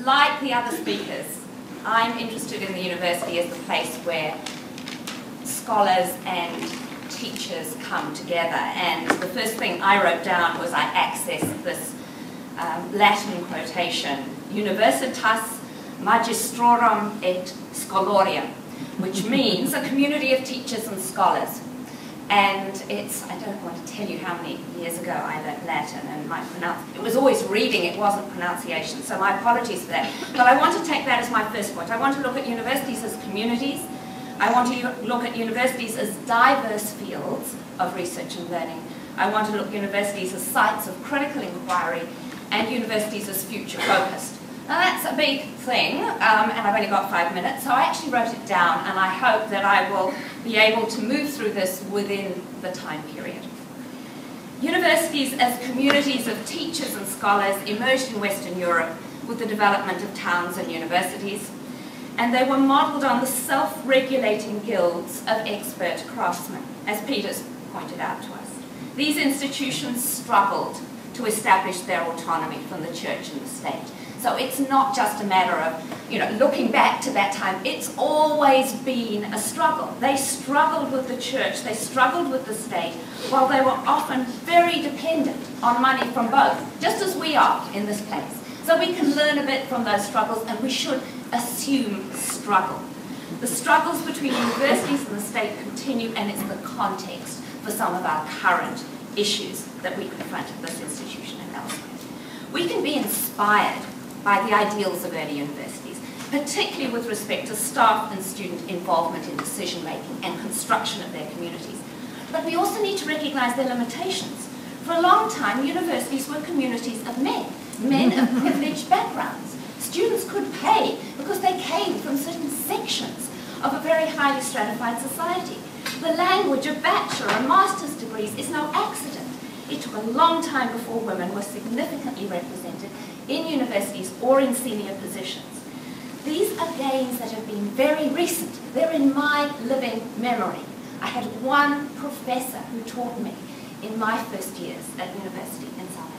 like the other speakers, I'm interested in the university as the place where scholars and teachers come together. And the first thing I wrote down was I accessed this Latin quotation, Universitas Magistrorum et Scholarum, which means a community of teachers and scholars. And it's, I don't want to tell you how many years ago I learned Latin, and it was always reading, it wasn't pronunciation, so my apologies for that. But I want to take that as my first point. I want to look at universities as communities. I want to look at universities as diverse fields of research and learning. I want to look at universities as sites of critical inquiry, and universities as future-focused. Now that's a big thing, and I've only got 5 minutes, so I actually wrote it down, and I hope that I will be able to move through this within the time period. Universities as communities of teachers and scholars emerged in Western Europe with the development of towns and universities, and they were modelled on the self-regulating guilds of expert craftsmen, as Peter's pointed out to us. These institutions struggled to establish their autonomy from the church and the state. So it's not just a matter of, looking back to that time. It's always been a struggle. They struggled with the church, they struggled with the state, while they were often very dependent on money from both, just as we are in this place. So we can learn a bit from those struggles, and we should assume struggle. The struggles between universities and the state continue, and it's the context for some of our current issues that we confront at this institution and elsewhere. We can be inspired by the ideals of early universities, particularly with respect to staff and student involvement in decision-making and construction of their communities. But we also need to recognise their limitations. For a long time, universities were communities of men of privileged backgrounds. Students could pay because they came from certain sections of a very highly stratified society. The language of bachelor and master's degrees is no accident. It took a long time before women were significantly represented in universities or in senior positions. These are gains that have been very recent. They're in my living memory. I had one professor who taught me in my first years at university in South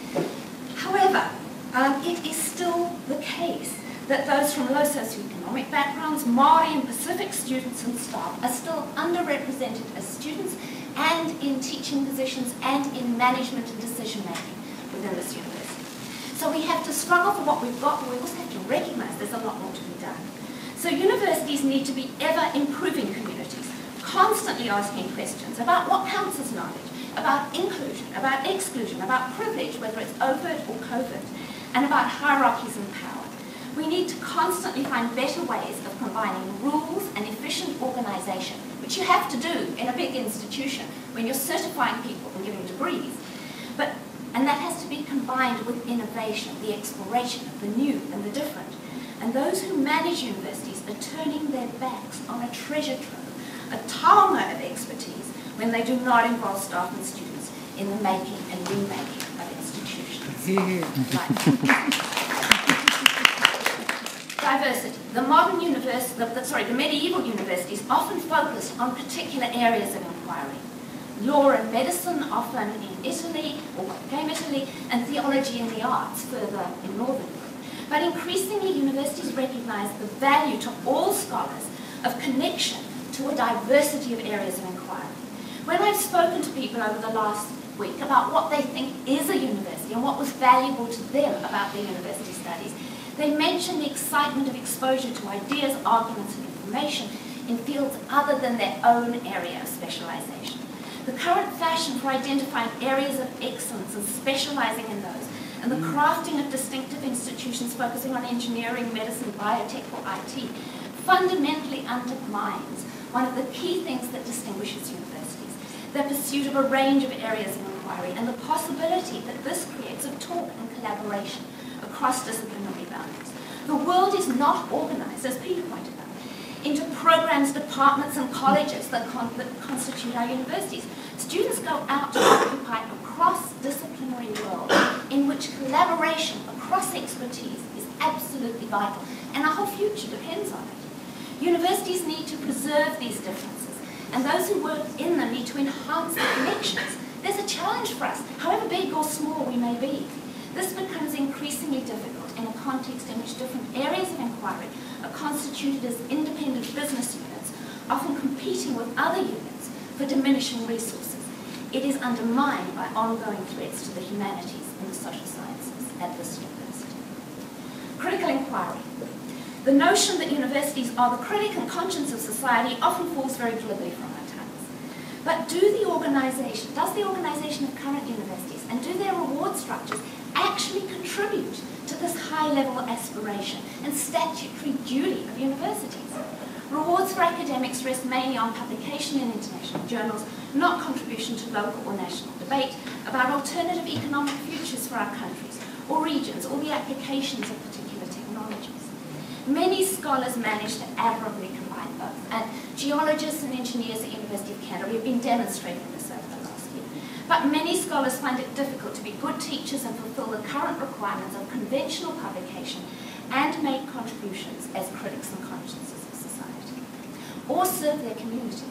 Africa. However, it is still the case that those from low socioeconomic backgrounds, Maori and Pacific students and staff, are still underrepresented as students and in teaching positions and in management and decision-making within this university. So we have to struggle for what we've got, but we also have to recognise there's a lot more to be done. So universities need to be ever-improving communities, constantly asking questions about what counts as knowledge, about inclusion, about exclusion, about privilege, whether it's overt or covert, and about hierarchies and power. We need to constantly find better ways of combining rules and efficient organisation, which you have to do in a big institution when you're certifying people and giving degrees. And that has to be combined with innovation, the exploration of the new and the different. And those who manage universities are turning their backs on a treasure trove, a taonga of expertise, when they do not involve staff and students in the making and remaking of institutions. Diversity. The modern the medieval universities often focused on particular areas of inquiry. Law and medicine, often in Italy, or what became Italy, and theology and the arts, further in Northern Europe. But increasingly, universities recognise the value to all scholars of connection to a diversity of areas of inquiry. When I've spoken to people over the last week about what they think is a university and what was valuable to them about their university studies, they mention the excitement of exposure to ideas, arguments, and information in fields other than their own area of specialisation. The current fashion for identifying areas of excellence and specialising in those, and the crafting of distinctive institutions focusing on engineering, medicine, biotech, or IT, fundamentally undermines one of the key things that distinguishes universities, their pursuit of a range of areas of inquiry, and the possibility that this creates of talk and collaboration across disciplinary boundaries. The world is not organised, as Peter pointed out, into programs, departments, and colleges that constitute our universities. Students go out to occupy a cross-disciplinary world in which collaboration across expertise is absolutely vital, and our whole future depends on it. Universities need to preserve these differences, and those who work in them need to enhance the connections. There's a challenge for us, however big or small we may be. This becomes increasingly difficult in a context which different areas of inquiry are constituted as independent business units, often competing with other units for diminishing resources. It is undermined by ongoing threats to the humanities and the social sciences at this university. Critical inquiry. The notion that universities are the critic and conscience of society often falls very glibly from our tongues. But does the organisation of current universities and do their reward structures actually contribute to this high-level aspiration and statutory duty of universities? Rewards for academics rest mainly on publication in international journals, not contribution to local or national debate about alternative economic futures for our countries or regions or the applications of particular technologies. Many scholars manage to admirably combine both, and geologists and engineers at the University of Canterbury have been demonstrating this over the last year. But many scholars find it difficult to be good teachers and fulfill the current requirements of conventional publication and make contributions as critics and consciences of society, or serve their communities.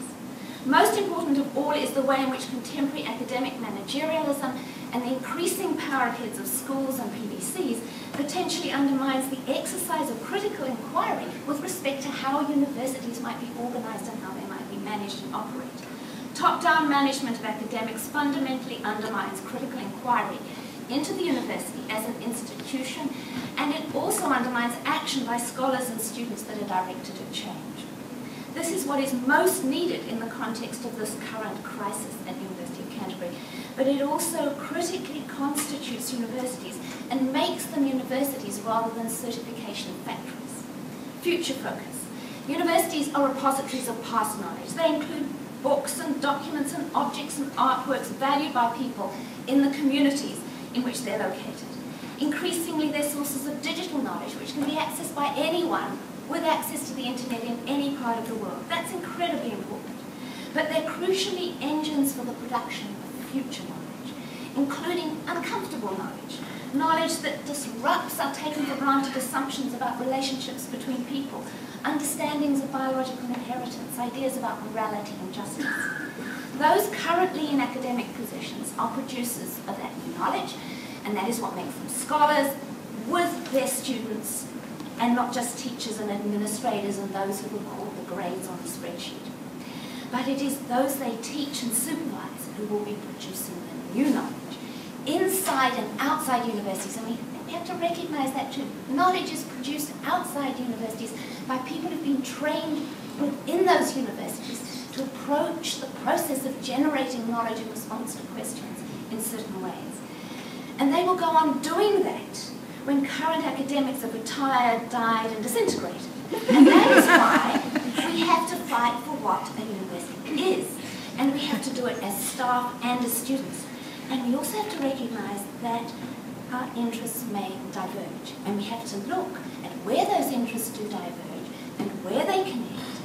Most important of all is the way in which contemporary academic managerialism and the increasing power of heads of schools and PBCs potentially undermines the exercise of critical inquiry with respect to how universities might be organised and how they might be managed and operate. Top-down management of academics fundamentally undermines critical inquiry into the university as an institution, and it also undermines action by scholars and students that are directed at change. This is what is most needed in the context of this current crisis at the University of Canterbury, but it also critically constitutes universities and makes them universities rather than certification factories. Future focus. Universities are repositories of past knowledge. They include books and documents and objects and artworks valued by people in the communities in which they're located. Increasingly, they're sources of digital knowledge which can be accessed by anyone with access to the internet in any part of the world. That's incredibly important. But they're crucially engines for the production of future knowledge, including uncomfortable knowledge, knowledge that disrupts our taken for granted assumptions about relationships between people, understandings of biological inheritance, ideas about morality and justice. Those currently in academic positions are producers of that new knowledge, and that is what makes them scholars with their students, and not just teachers and administrators and those who record the grades on the spreadsheet. But it is those they teach and supervise who will be producing the new knowledge inside and outside universities, and we have to recognise that too. Knowledge is produced outside universities by people who've been trained within those universities to approach the process of generating knowledge in response to questions in certain ways. And they will go on doing that when current academics have retired, died, and disintegrated. And that is why we have to fight for what a university is. And we have to do it as staff and as students. And we also have to recognise that our interests may diverge. And we have to look at where those interests do diverge and where they connect.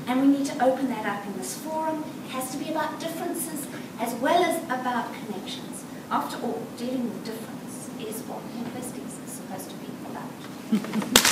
And we need to open that up in this forum. It has to be about differences as well as about connections. After all, dealing with difference is what universities are supposed to be about.